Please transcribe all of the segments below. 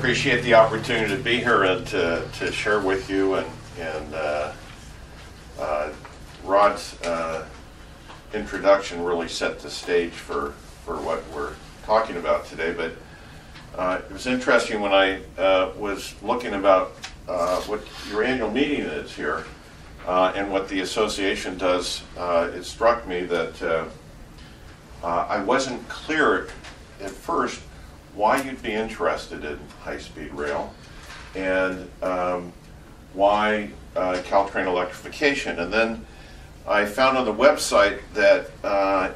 appreciate the opportunity to be here and to share with you, and Rod's introduction really set the stage for what we're talking about today. But it was interesting when I was looking about what your annual meeting is here and what the association does. It struck me that I wasn't clear at first why you'd be interested in high-speed rail and why CalTrain electrification. And then I found on the website that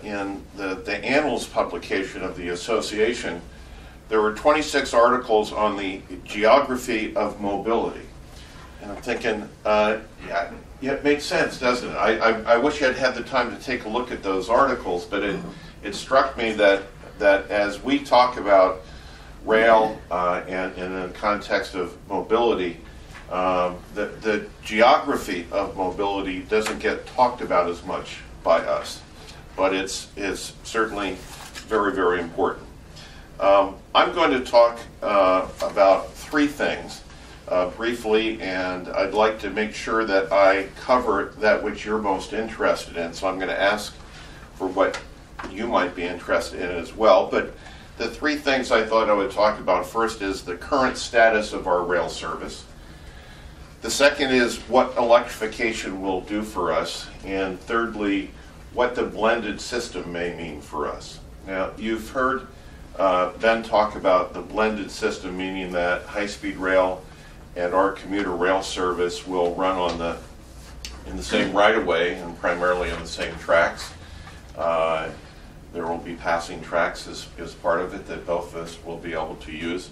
in the Annals publication of the association, there were 26 articles on the geography of mobility. And I'm thinking, yeah, it makes sense, doesn't it? I wish I'd had the time to take a look at those articles, but it struck me that as we talk about rail and in the context of mobility, the geography of mobility doesn't get talked about as much by us, but it's certainly very, very important. I'm going to talk about three things briefly, and I'd like to make sure that I cover that which you're most interested in, so I'm going to ask for what you might be interested in as well. But the three things I thought I would talk about first is the current status of our rail service. The second is what electrification will do for us. And thirdly, what the blended system may mean for us. Now, you've heard Ben talk about the blended system, meaning that high-speed rail and our commuter rail service will run in the same right-of-way and primarily on the same tracks. There will be passing tracks as part of it that both of us will be able to use.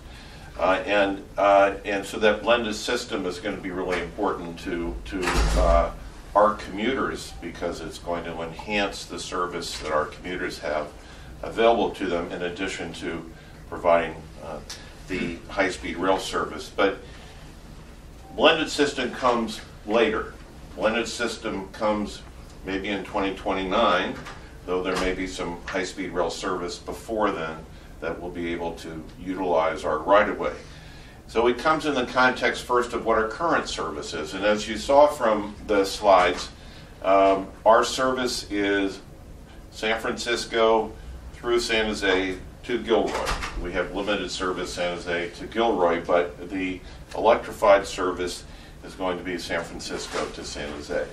And so that blended system is going to be really important to our commuters, because it's going to enhance the service that our commuters have available to them, in addition to providing the high-speed rail service. But blended system comes later. Blended system comes maybe in 2029, though there may be some high-speed rail service before then that will be able to utilize our right-of-way. So it comes in the context first of what our current service is. And as you saw from the slides, our service is San Francisco through San Jose to Gilroy. We have limited service San Jose to Gilroy, but the electrified service is going to be San Francisco to San Jose.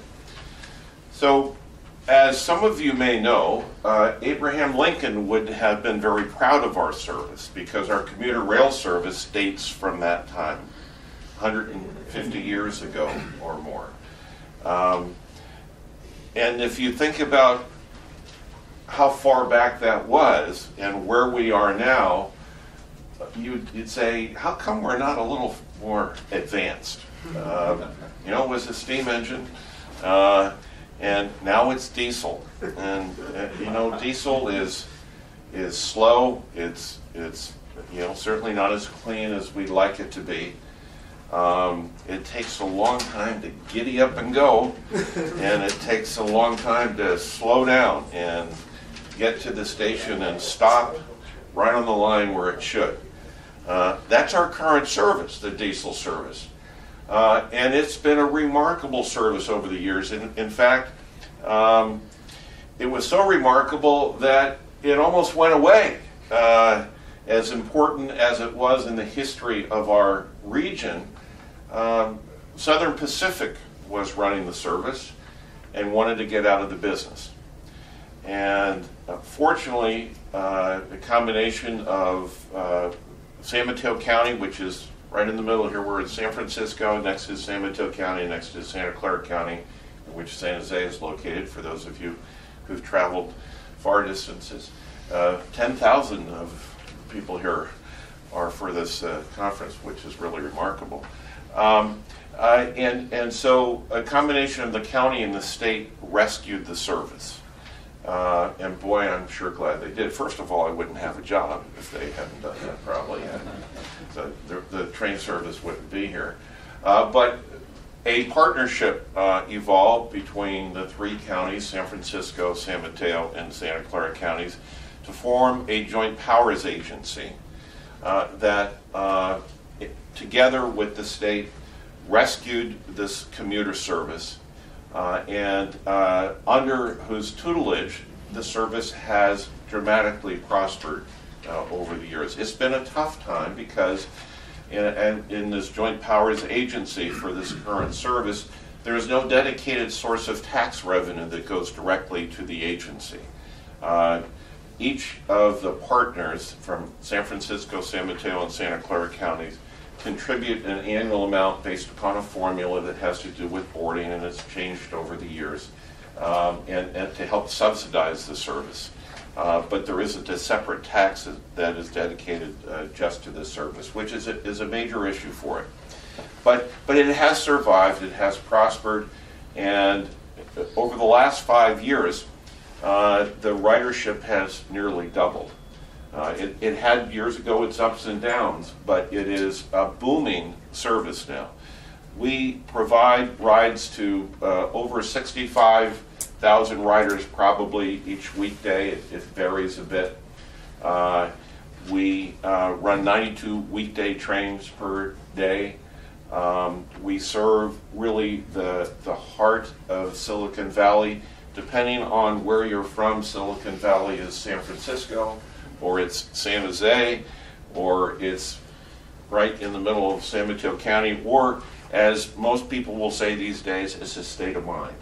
So, as some of you may know, Abraham Lincoln would have been very proud of our service, because our commuter rail service dates from that time, 150 years ago or more. And if you think about how far back that was and where we are now, you'd say, how come we're not a little more advanced? It was a steam engine. And now it's diesel, and diesel is slow. It's certainly not as clean as we'd like it to be. It takes a long time to giddy up and go, and it takes a long time to slow down and get to the station and stop right on the line where it should. That's our current service, the diesel service. And it's been a remarkable service over the years. In fact, it was so remarkable that it almost went away. As important as it was in the history of our region, Southern Pacific was running the service and wanted to get out of the business. And fortunately, the combination of San Mateo County, which is right in the middle here, we're in San Francisco, next is San Mateo County, next is Santa Clara County, in which San Jose is located, for those of you who've traveled far distances. 10,000 of people here are for this conference, which is really remarkable. And so a combination of the county and the state rescued the service. And boy, I'm sure glad they did. First of all, I wouldn't have a job if they hadn't done that, probably. So the train service wouldn't be here. But a partnership evolved between the three counties, San Francisco, San Mateo, and Santa Clara counties, to form a joint powers agency that together with the state, rescued this commuter service, and under whose tutelage the service has dramatically prospered over the years. It's been a tough time because in this joint powers agency for this current service, there is no dedicated source of tax revenue that goes directly to the agency. Each of the partners from San Francisco, San Mateo, and Santa Clara counties contribute an annual amount based upon a formula that has to do with boarding, and it's changed over the years, and to help subsidize the service. But there isn't a separate tax that is dedicated just to this service, which is a major issue for it. But it has survived, it has prospered, and over the last 5 years, the ridership has nearly doubled. It had years ago its ups and downs, but it is a booming service now. We provide rides to over 65,000 riders probably each weekday. It varies a bit. We run 92 weekday trains per day. We serve really the heart of Silicon Valley. Depending on where you're from, Silicon Valley is San Francisco, or it's San Jose, or it's right in the middle of San Mateo County, or as most people will say these days, it's a state of mind.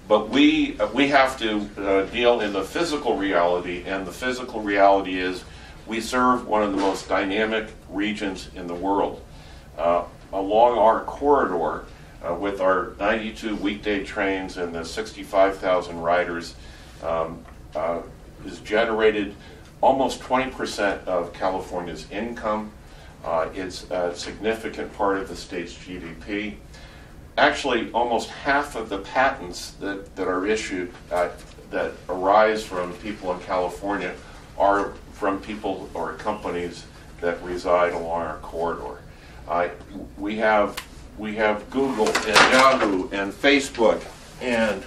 But we have to deal in the physical reality, and the physical reality is we serve one of the most dynamic regions in the world. Along our corridor, with our 92 weekday trains and the 65,000 riders, is generated almost 20% of California's income. It's a significant part of the state's GDP. Actually, almost half of the patents that are issued that arise from people in California are from people or companies that reside along our corridor. We have Google and Yahoo and Facebook and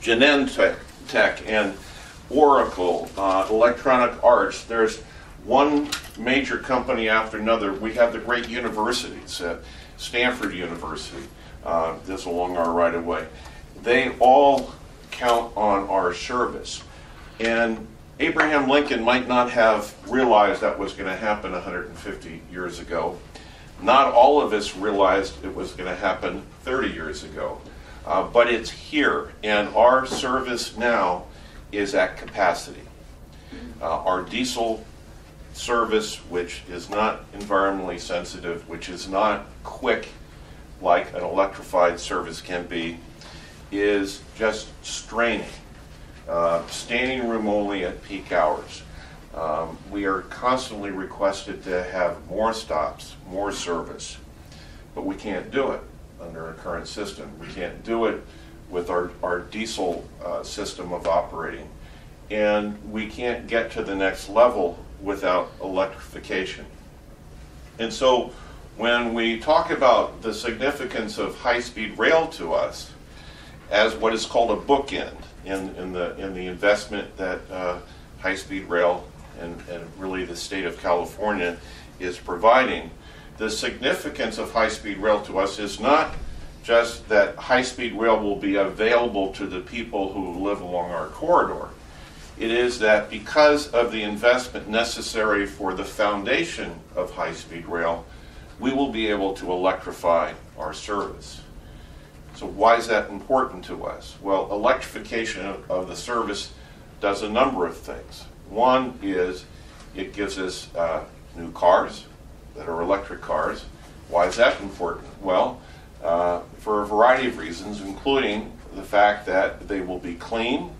Genentech and Oracle, Electronic Arts. There's one major company after another. We have the great universities, Stanford University, this along our right-of-way. They all count on our service. And Abraham Lincoln might not have realized that was going to happen 150 years ago. Not all of us realized it was going to happen 30 years ago. But it's here, and our service now is at capacity. Our diesel service, which is not environmentally sensitive, which is not quick like an electrified service can be, is just straining. Standing room only at peak hours. We are constantly requested to have more stops, more service, but we can't do it under our current system. We can't do it with our diesel system of operating. And we can't get to the next level without electrification. And so when we talk about the significance of high-speed rail to us as what is called a bookend in the investment that high-speed rail and really the state of California is providing, the significance of high-speed rail to us is not just that high-speed rail will be available to the people who live along our corridor. It is that because of the investment necessary for the foundation of high-speed rail, we will be able to electrify our service. So why is that important to us? Well, electrification of the service does a number of things. One is it gives us new cars that are electric cars. Why is that important? Well, for a variety of reasons, including the fact that they will be clean,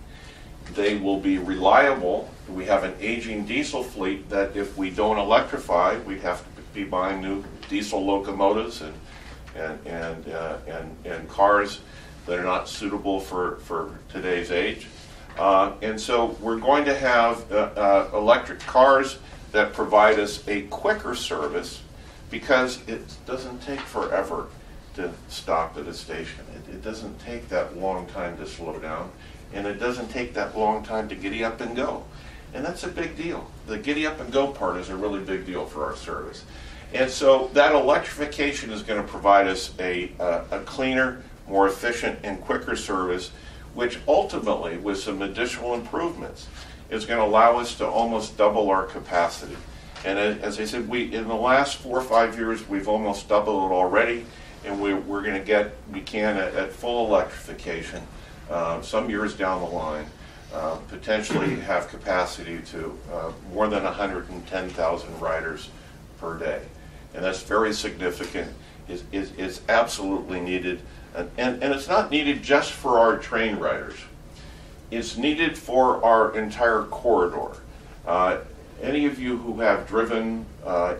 they will be reliable. We have an aging diesel fleet that if we don't electrify, we'd have to be buying new diesel locomotives and cars that are not suitable for today's age. And so we're going to have electric cars that provide us a quicker service because it doesn't take forever to stop at a station. It doesn't take that long time to slow down, and it doesn't take that long time to giddy up and go. And that's a big deal. The giddy up and go part is a really big deal for our service. And so that electrification is going to provide us a cleaner, more efficient, and quicker service, which ultimately, with some additional improvements, is going to allow us to almost double our capacity. And as I said, in the last 4 or 5 years, we've almost doubled it already, and we're going to get, at full electrification, some years down the line, potentially have capacity to more than 110,000 riders per day. And that's very significant. It's absolutely needed. And it's not needed just for our train riders. It's needed for our entire corridor. Any of you who have driven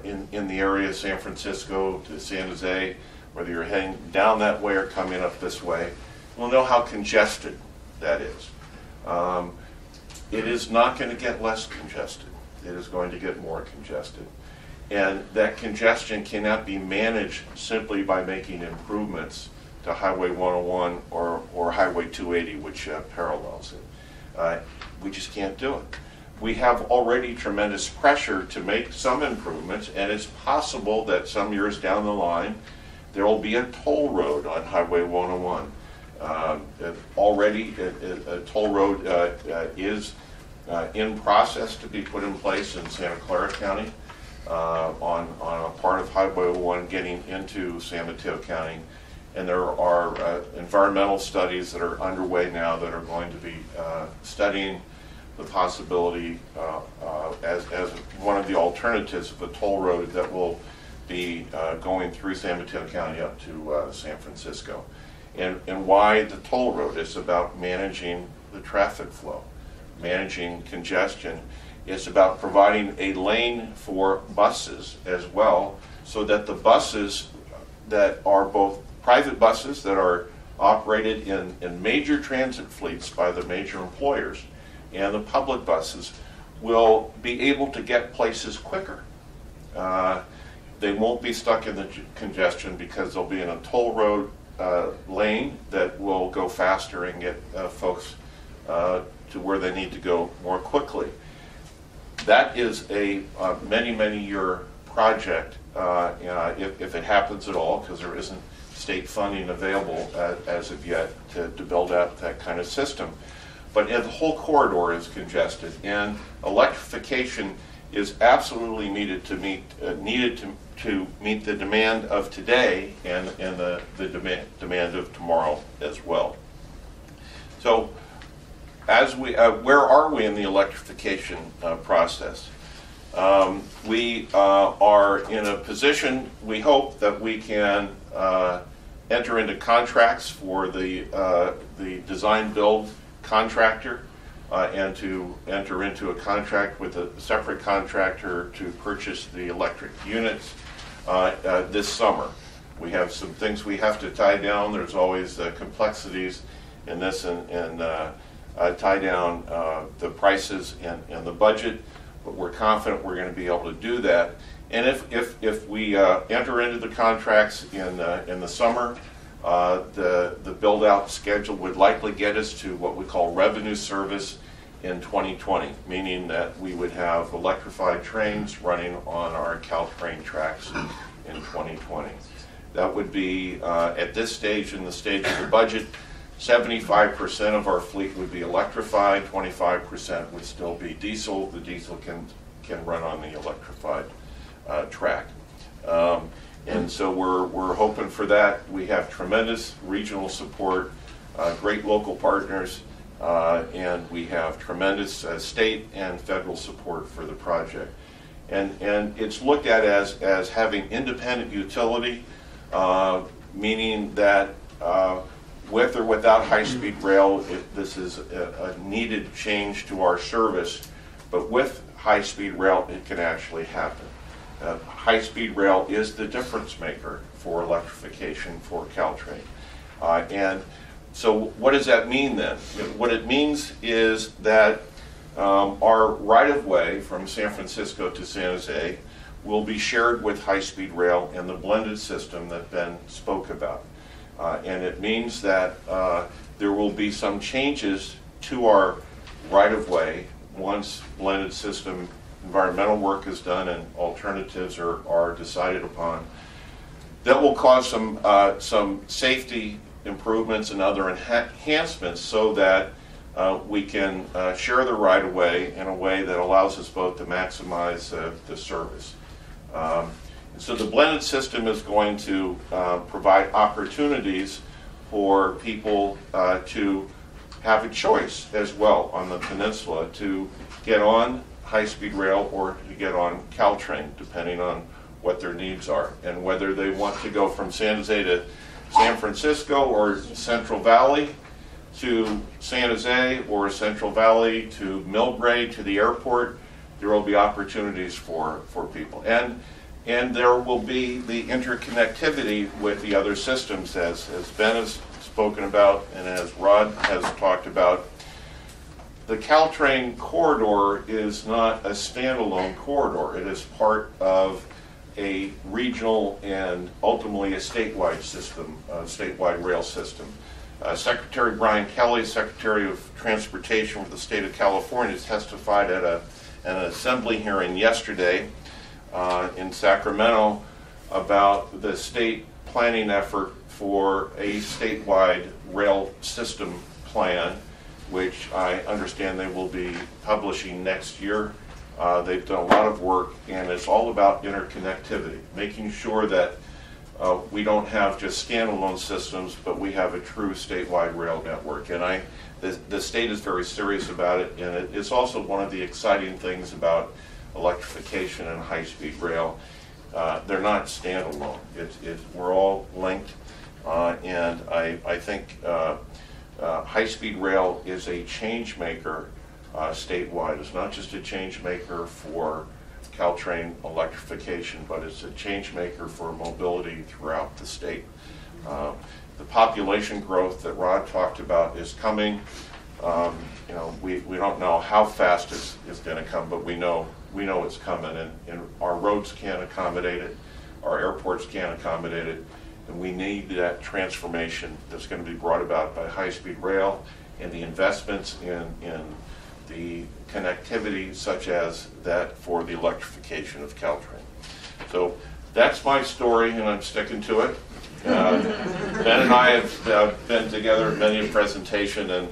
in the area of San Francisco to San Jose, whether you're heading down that way or coming up this way, will know how congested that is. It is not going to get less congested. It is going to get more congested. And that congestion cannot be managed simply by making improvements to Highway 101 or Highway 280, which parallels it. We just can't do it. We have already tremendous pressure to make some improvements, and it's possible that some years down the line there will be a toll road on Highway 101. Already a toll road is in process to be put in place in Santa Clara County on a part of Highway 1 getting into San Mateo County. And there are environmental studies that are underway now that are going to be studying the possibility as one of the alternatives of a toll road that will be going through San Mateo County up to San Francisco. And why the toll road is about managing the traffic flow, managing congestion. It's about providing a lane for buses as well, so that the buses that are both private buses that are operated in major transit fleets by the major employers and the public buses will be able to get places quicker. They won't be stuck in the congestion because they'll be in a toll road lane that will go faster and get folks to where they need to go more quickly. That is a many year project if it happens at all, because there isn't state funding available as of yet to build out that kind of system. But the whole corridor is congested, and electrification is absolutely needed to meet the demand of today and the demand of tomorrow as well. So, where are we in the electrification process? We are in a position, we hope, that we can enter into contracts for the design-build contractor and to enter into a contract with a separate contractor to purchase the electric units this summer. We have some things we have to tie down. There's always complexities in this and tie down the prices and the budget, but we're confident we're going to be able to do that. And if we enter into the contracts in the summer, the build-out schedule would likely get us to what we call revenue service in 2020, meaning that we would have electrified trains running on our CalTrain tracks in 2020. That would be, at this stage, in the stage of the budget, 75% of our fleet would be electrified, 25% would still be diesel. The diesel can run on the electrified track. And so we're hoping for that. We have tremendous regional support, great local partners, and we have tremendous state and federal support for the project. And it's looked at as having independent utility, meaning that with or without high-speed rail, this is a needed change to our service, but with high-speed rail, it can actually happen. High-speed rail is the difference maker for electrification for CalTrain. And so what does that mean then? What it means is that our right-of-way from San Francisco to San Jose will be shared with high-speed rail in the blended system that Ben spoke about. And it means that there will be some changes to our right-of-way once blended system environmental work is done and alternatives are decided upon, that will cause some safety improvements and other enhancements so that we can share the right-of-way in a way that allows us both to maximize the service. So the blended system is going to provide opportunities for people to have a choice as well on the peninsula to get on high-speed rail or to get on CalTrain, depending on what their needs are, and whether they want to go from San Jose to San Francisco or Central Valley to San Jose or Central Valley to Millbrae to the airport. There will be opportunities for people. And there will be the interconnectivity with the other systems, as Ben has spoken about and as Rod has talked about. The CalTrain corridor is not a standalone corridor. It is part of a regional and ultimately a statewide system, a statewide rail system. Secretary Brian Kelly, Secretary of Transportation for the state of California, testified at an assembly hearing yesterday in Sacramento about the state planning effort for a statewide rail system plan, which I understand they will be publishing next year. They've done a lot of work, and it's all about interconnectivity, making sure that we don't have just standalone systems, but we have a true statewide rail network. And the state is very serious about it, and it's also one of the exciting things about electrification and high-speed rail. They're not standalone. We're all linked, and I think high-speed rail is a change maker statewide. It's not just a change maker for CalTrain electrification, but it's a change maker for mobility throughout the state. The population growth that Rod talked about is coming. We don't know how fast it's going to come, but we know it's coming, and our roads can't accommodate it, our airports can't accommodate it, and we need that transformation that's going to be brought about by high-speed rail and the investments in the connectivity such as that for the electrification of CalTrain. So that's my story, and I'm sticking to it. Ben and I have been together at many a presentation, and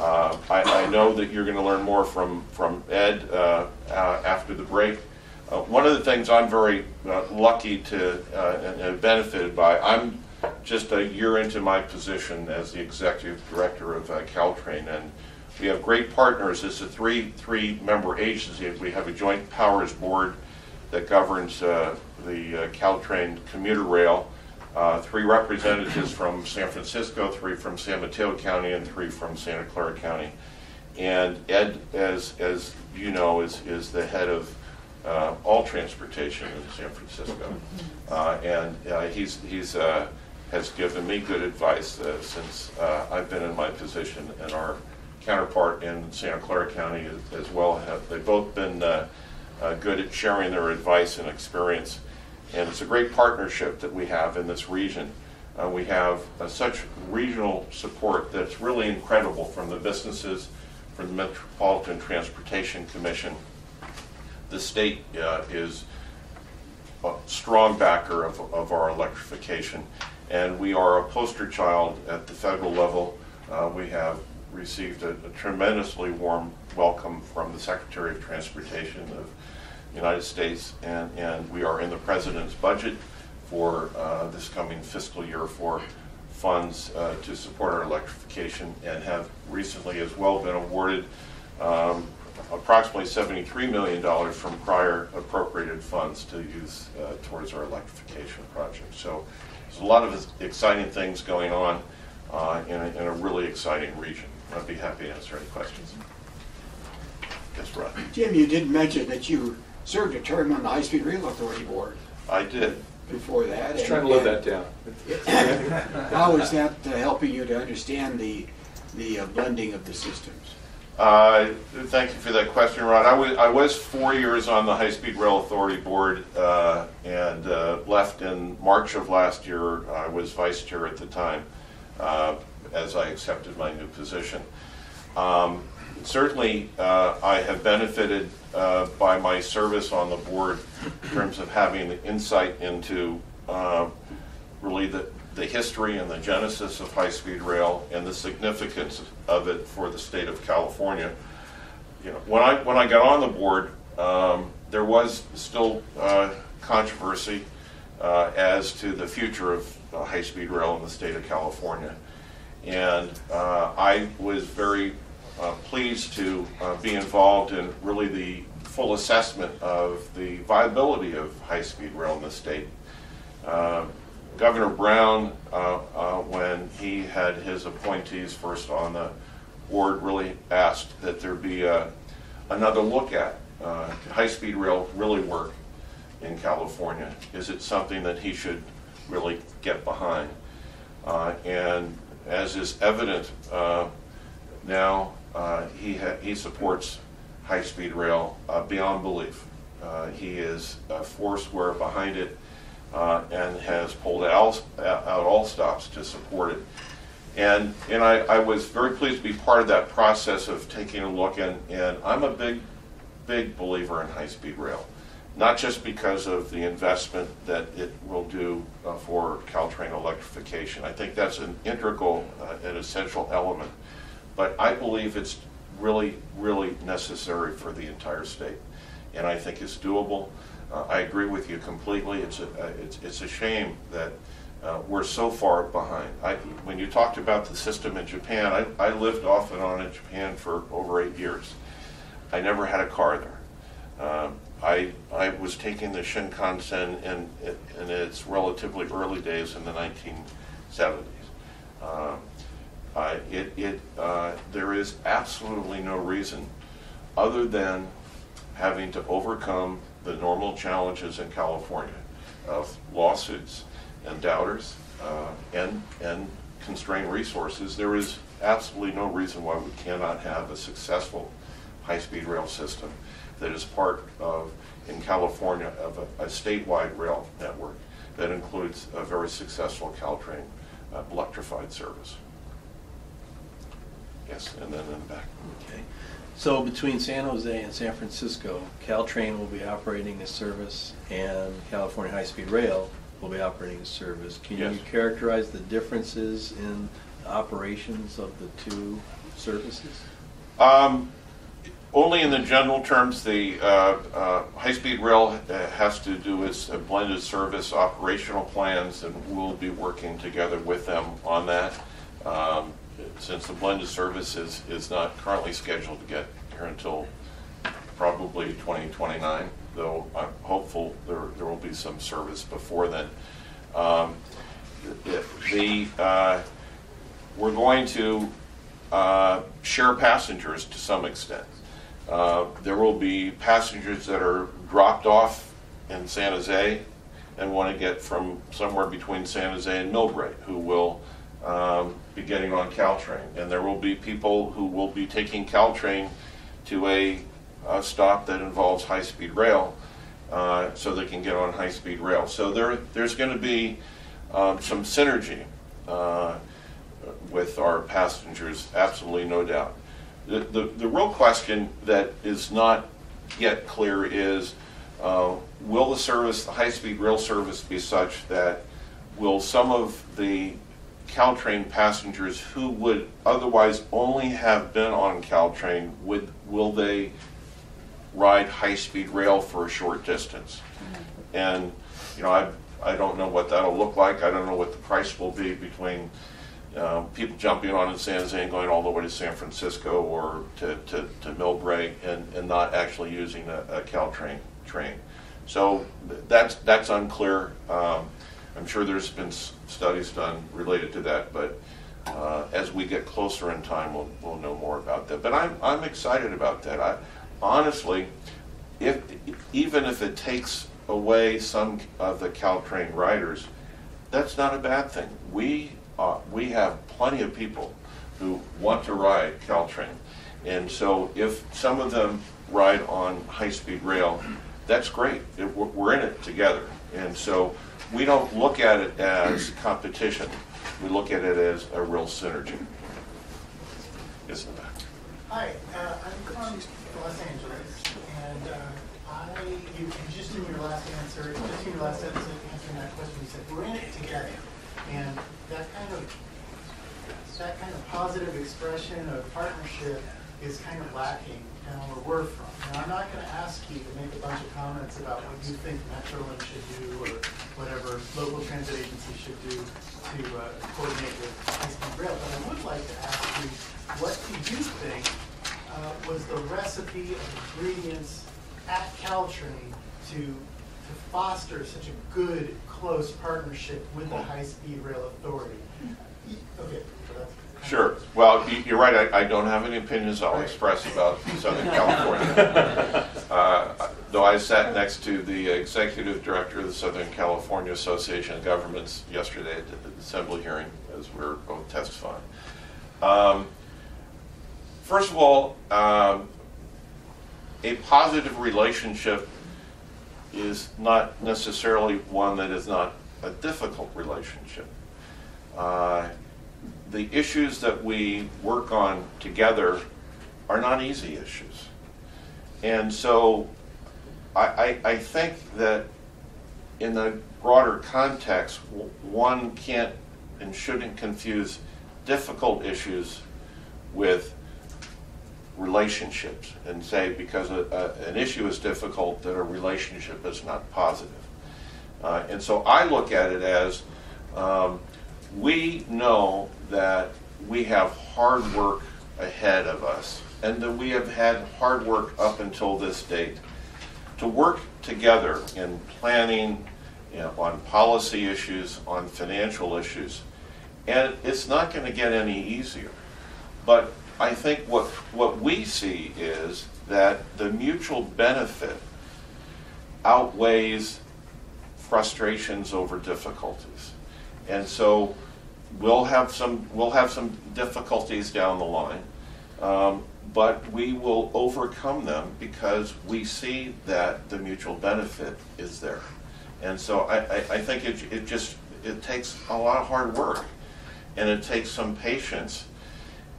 I know that you're going to learn more from Ed after the break. One of the things I'm very lucky to and benefited by, I'm just a year into my position as the executive director of CalTrain, and we have great partners. It's a three-member agency. We have a joint powers board that governs the CalTrain commuter rail, 3 representatives from San Francisco, 3 from San Mateo County, and 3 from Santa Clara County. And Ed, as you know, is the head of all transportation in San Francisco, and he's has given me good advice since I've been in my position, and our counterpart in Santa Clara County as well. They've both been good at sharing their advice and experience, and it's a great partnership that we have in this region. We have such regional support that's really incredible from the businesses, from the Metropolitan Transportation Commission. The state is a strong backer of our electrification, and we are a poster child at the federal level. We have received a tremendously warm welcome from the Secretary of Transportation of the United States, and we are in the President's budget for this coming fiscal year for funds to support our electrification, and have recently as well been awarded approximately $73 million from prior appropriated funds to use towards our electrification project. So there's a lot of exciting things going on in a really exciting region. I'd be happy to answer any questions. Yes, Rod. Jim, you did mention that you served a term on the High Speed Rail Authority Board. I did. Before that. Just trying to live that down. How is that helping you to understand the blending of the systems? Thank you for that question, Rod. I was 4 years on the High Speed Rail Authority Board and left in March of last year. I was vice chair at the time as I accepted my new position. certainly I have benefited by my service on the board in terms of having the insight into really the history and the genesis of high-speed rail and the significance of it for the state of California. When I got on the board, there was still controversy as to the future of high-speed rail in the state of California. And I was very pleased to be involved in really the full assessment of the viability of high-speed rail in the state. Governor Brown, when he had his appointees first on the board, really asked that there be another look at high-speed rail really work in California. Is it something that he should really get behind? And as is evident now, he supports high-speed rail beyond belief. He is foursquare behind it and has pulled out all stops to support it. And I was very pleased to be part of that process of taking a look, and I'm a big believer in high-speed rail. Not just because of the investment that it will do for CalTrain electrification. I think that's an integral and essential element. But I believe it's really, really necessary for the entire state. And I think it's doable. I agree with you completely. It's a shame that we're so far behind. When you talked about the system in Japan, I lived off and on in Japan for over 8 years. I never had a car there. I was taking the Shinkansen in its relatively early days in the 1970s. There is absolutely no reason other than having to overcome the normal challenges in California of lawsuits and doubters and constrained resources. There is absolutely no reason why we cannot have a successful high-speed rail system that is part of, in California, of a statewide rail network that includes a very successful CalTrain electrified service. Yes, and then in the back. Okay. So between San Jose and San Francisco, CalTrain will be operating a service and California High-Speed Rail will be operating a service. Can Yes. you characterize the differences in operations of the two services? Only in the general terms. The high-speed rail has to do its blended service operational plans, and we'll be working together with them on that. Since the blended service is not currently scheduled to get here until probably 2029, though I'm hopeful there will be some service before then. We're going to share passengers to some extent. There will be passengers that are dropped off in San Jose and want to get from somewhere between San Jose and Millbrae who will be getting on CalTrain. And there will be people who will be taking CalTrain to a stop that involves high-speed rail so they can get on high-speed rail. So there's going to be some synergy with our passengers, absolutely no doubt. The real question that is not yet clear is, will the service, the high-speed rail service, be such that will some of the CalTrain passengers who would otherwise only have been on CalTrain, will they ride high-speed rail for a short distance? And I don't know what that'll look like. I don't know what the price will be between people jumping on in San Jose and going all the way to San Francisco or to Millbrae and not actually using a CalTrain train. So that's unclear. I'm sure there's been studies done related to that, but as we get closer in time, we'll know more about that. But I'm excited about that. Honestly, even if it takes away some of the CalTrain riders, that's not a bad thing. We have plenty of people who want to ride CalTrain, and so if some of them ride on high-speed rail, that's great. We're in it together, and so we don't look at it as competition. We look at it as a real synergy. Isn't that? Hi, I'm from Los Angeles, and you just in your last answer, just in your last sentence answering that question, you said we're in it together, and that kind of positive expression of partnership is kind of lacking down where we're from. Now, I'm not going to ask you to make a bunch of comments about what you think Metrolink should do or whatever local transit agency should do to coordinate with high-speed rail, but I would like to ask you, what do you think was the recipe of ingredients at CalTrain to foster such a good, close partnership with the high-speed rail authority? Okay, so that's Sure. Well, you're right. I don't have any opinions I'll express about Southern California. Though I sat next to the executive director of the Southern California Association of Governments yesterday at the assembly hearing as we were both testifying. First of all, a positive relationship is not necessarily one that is not a difficult relationship. The issues that we work on together are not easy issues. And so I think that in the broader context, one can't and shouldn't confuse difficult issues with relationships and say because an issue is difficult that a relationship is not positive. And so I look at it as we know that we have hard work ahead of us and that we have had hard work up until this date to work together in planning, on policy issues, on financial issues. And it's not going to get any easier. But I think what we see is that the mutual benefit outweighs frustrations over difficulties. And so we'll have some difficulties down the line, but we will overcome them because we see that the mutual benefit is there. And so I think it takes a lot of hard work, and it takes some patience,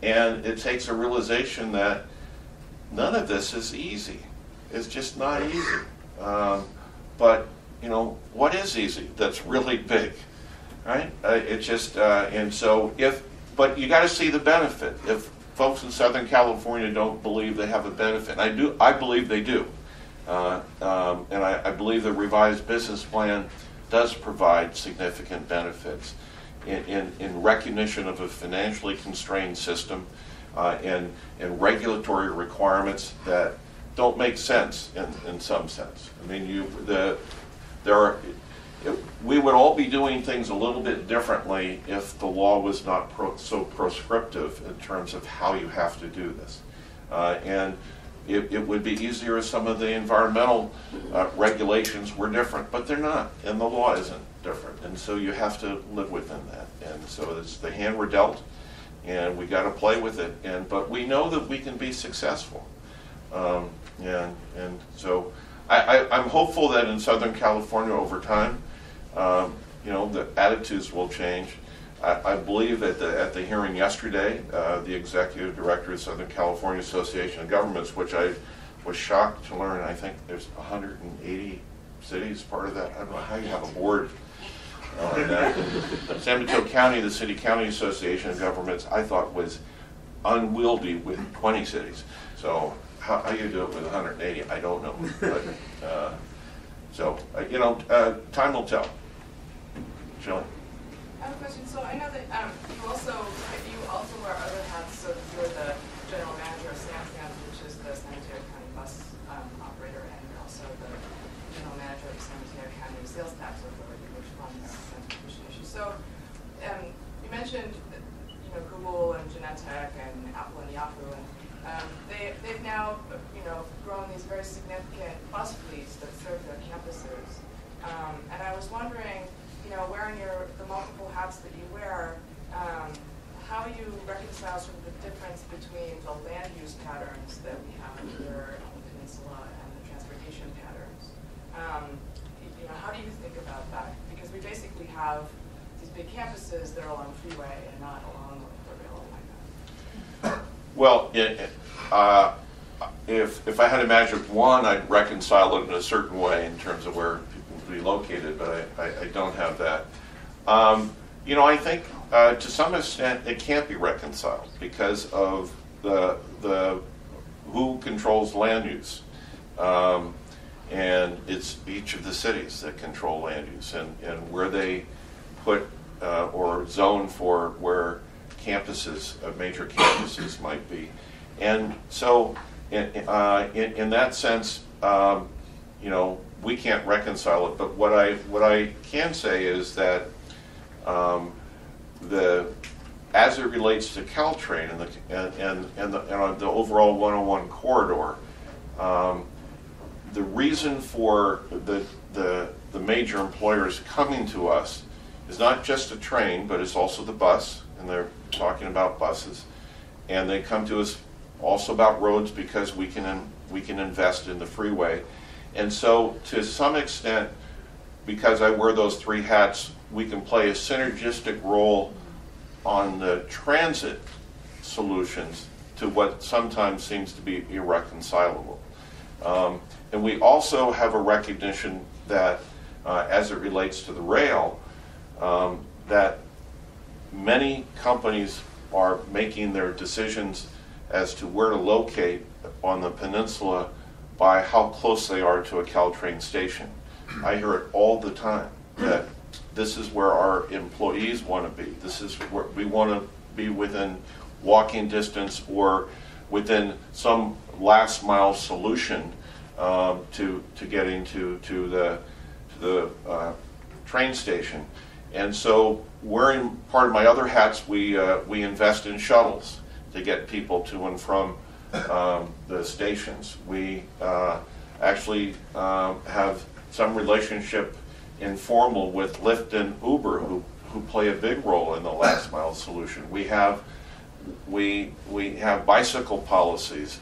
and it takes a realization that none of this is easy. It's just not easy. But what is easy? That's really big. Right? It's just, and so but you got to see the benefit. If folks in Southern California don't believe they have a benefit, and I believe they do. And I believe the revised business plan does provide significant benefits in recognition of a financially constrained system and regulatory requirements that don't make sense in some sense. I mean, we would all be doing things a little bit differently if the law was not so proscriptive in terms of how you have to do this. And it would be easier if some of the environmental regulations were different, but they're not, and the law isn't different. And so you have to live within that. And so it's the hand we're dealt, and we got to play with it. But we know that we can be successful. And so I'm hopeful that in Southern California over time, the attitudes will change. I believe that at the hearing yesterday, the executive director of the Southern California Association of Governments, which I was shocked to learn, I think there's 180 cities part of that. I don't know how you have a board on that. San Mateo County, the City County Association of Governments, I thought was unwieldy with 20 cities. So how you do it with 180, I don't know. But, time will tell. Gillian? I have a question. So I know that you also wear other hats. So you're the general manager of SAMSAM, which is the San Mateo County bus operator, and you're also the general manager of San Mateo County Sales Tax Authority, which funds transportation issues. So you mentioned Google and Genentech and Apple and Yahoo, and they've now grown these very significant bus fleets that serve their campuses. And I was wondering, wearing the multiple hats that you wear, how you reconcile sort of the difference between the land use patterns that we have here on the peninsula and the transportation patterns. How do you think about that? Because we basically have these big campuses that are along the freeway and not along the rail line. Well, if I had a magic wand, I'd reconcile it in a certain way in terms of where people would be located, but I don't have that. You know, I think to some extent it can't be reconciled because of the who controls land use. And it's each of the cities that control land use and where they put or zone for where campuses, major campuses might be. And so in that sense, you know, we can't reconcile it, but what I can say is that as it relates to CalTrain and the overall 101 corridor, the reason for the major employers coming to us is not just a train, but it's also the bus, and they're talking about buses, and they come to us also about roads because we can invest in the freeway, and so to some extent, because I wear those three hats, we can play a synergistic role on the transit solutions to what sometimes seems to be irreconcilable. And we also have a recognition that, as it relates to the rail, that many companies are making their decisions as to where to locate on the peninsula by how close they are to a CalTrain station. I hear it all the time that this is where our employees want to be. This is where we want to be within walking distance or within some last mile solution to getting to the train station. And so wearing part of my other hats, we invest in shuttles to get people to and from the stations. We actually have some relationship informal with Lyft and Uber who play a big role in the last mile solution. We have bicycle policies.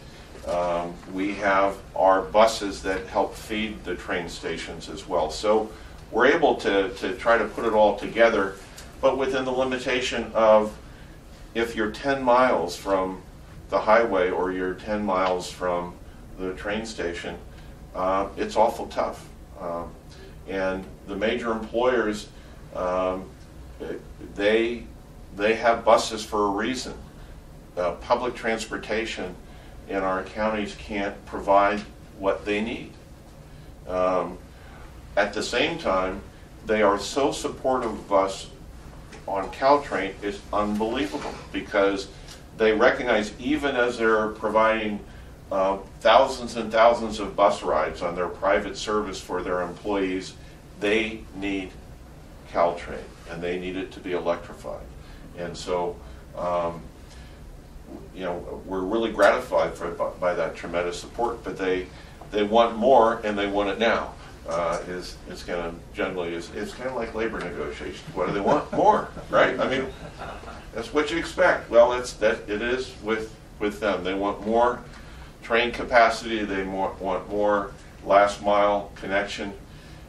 We have our buses that help feed the train stations as well. So we're able to try to put it all together, but within the limitation of if you're 10 miles from the highway or you're 10 miles from the train station, it's awful tough. And the major employers, they have buses for a reason. Public transportation in our counties can't provide what they need. At the same time, they are so supportive of us on CalTrain, it's unbelievable because they recognize even as they're providing thousands and thousands of bus rides on their private service for their employees, they need CalTrain and they need it to be electrified. And so, you know, we're really gratified by that tremendous support, but they want more and they want it now. It's kind of like labor negotiations. What do they want? More, right? I mean, that's what you expect. Well, it is with them. They want more train capacity. They want more last mile connection.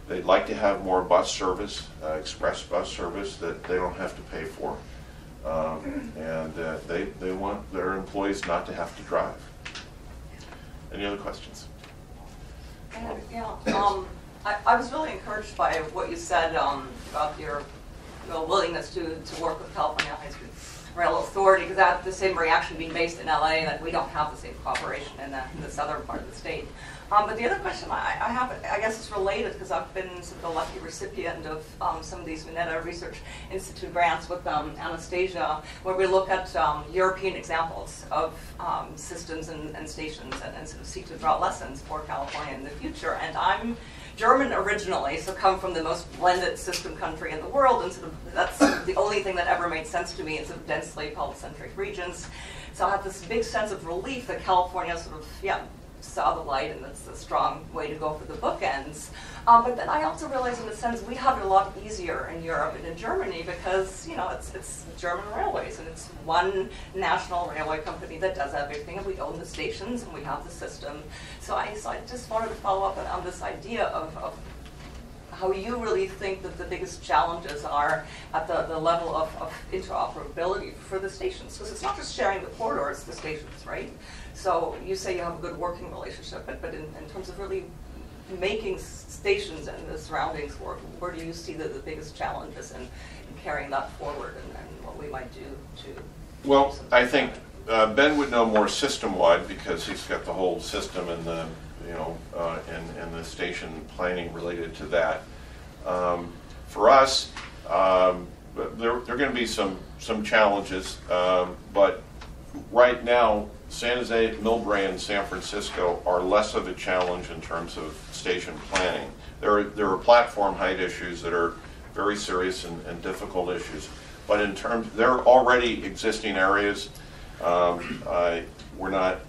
They'd like to have more bus service, express bus service that they don't have to pay for, and they want their employees not to have to drive. Any other questions? I was really encouraged by what you said about your willingness to work with California High Speed Rail Authority, because I have the same reaction being based in LA that we don't have the same cooperation in the southern part of the state. But the other question I have, I guess it's related because I've been sort of a lucky recipient of some of these Mineta Research Institute grants with Anastasia, where we look at European examples of systems and stations and sort of seek to draw lessons for California in the future. And I'm German originally, so come from the most blended system country in the world, and sort of that's the only thing that ever made sense to me in sort of densely polycentric regions. So I have this big sense of relief that California sort of, saw the light, and that's a strong way to go for the bookends. But then I also realized, in a sense, we have it a lot easier in Europe and in Germany because, you know, it's German railways, and it's one national railway company that does everything, and we own the stations, and we have the system. So I just wanted to follow up on this idea of how you really think that the biggest challenges are at the level of interoperability for the stations. Because it's not just sharing the corridor, it's the stations, right? So you say you have a good working relationship, but in terms of really making stations and the surroundings work, where do you see the biggest challenges in carrying that forward, and what we might do to... Well, I think Ben would know more system-wide because he's got the whole system and the, and the station planning related to that. For us, there are going to be some challenges, but right now, San Jose, Millbrae, and San Francisco are less of a challenge in terms of station planning. There are platform height issues that are very serious and difficult issues, but in terms, they're already existing areas. We're not,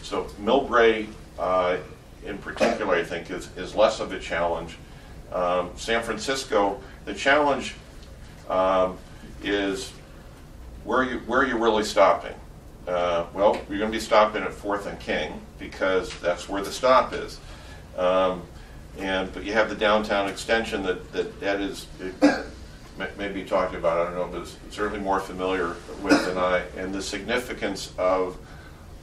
so Millbrae in particular, I think, is less of a challenge. San Francisco, the challenge is where are you really stopping? Well, you're going to be stopping at 4th and King because that's where the stop is. But you have the downtown extension that Ed is maybe talking about, I don't know, but is certainly more familiar with than I, and the significance of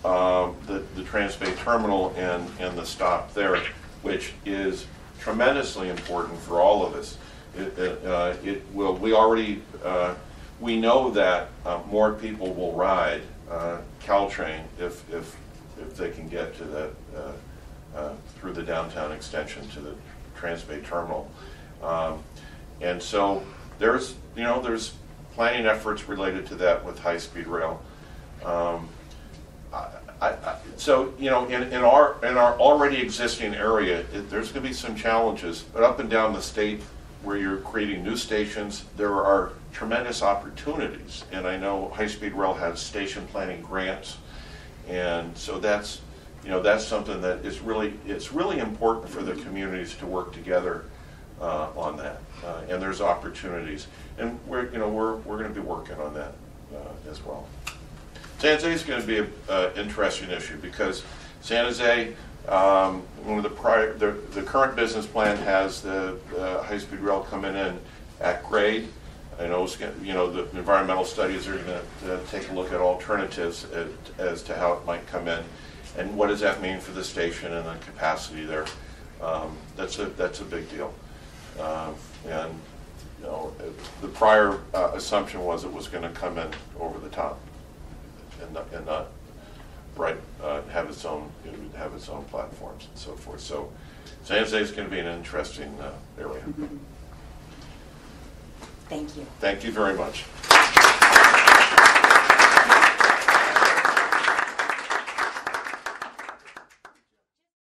the Transbay Terminal and the stop there, which is tremendously important for all of us. We know that more people will ride CalTrain if they can get to that through the downtown extension to the Transbay Terminal, and so there's planning efforts related to that with high-speed rail. So in our already existing area, there's going to be some challenges, but up and down the state where you're creating new stations, there are tremendous opportunities. And I know high-speed rail has station planning grants, and so that's something that is really important for the communities to work together on that. And there's opportunities, and we're going to be working on that as well. San Jose is going to be an interesting issue because San Jose, one of the current business plan has the high-speed rail coming in at grade. I know the environmental studies are going to take a look at alternatives as to how it might come in, and what does that mean for the station and the capacity there. That's a big deal. And the prior assumption was it was going to come in over the top and not right have its own platforms and so forth. So San Jose is going to be an interesting area. Thank you. Thank you very much.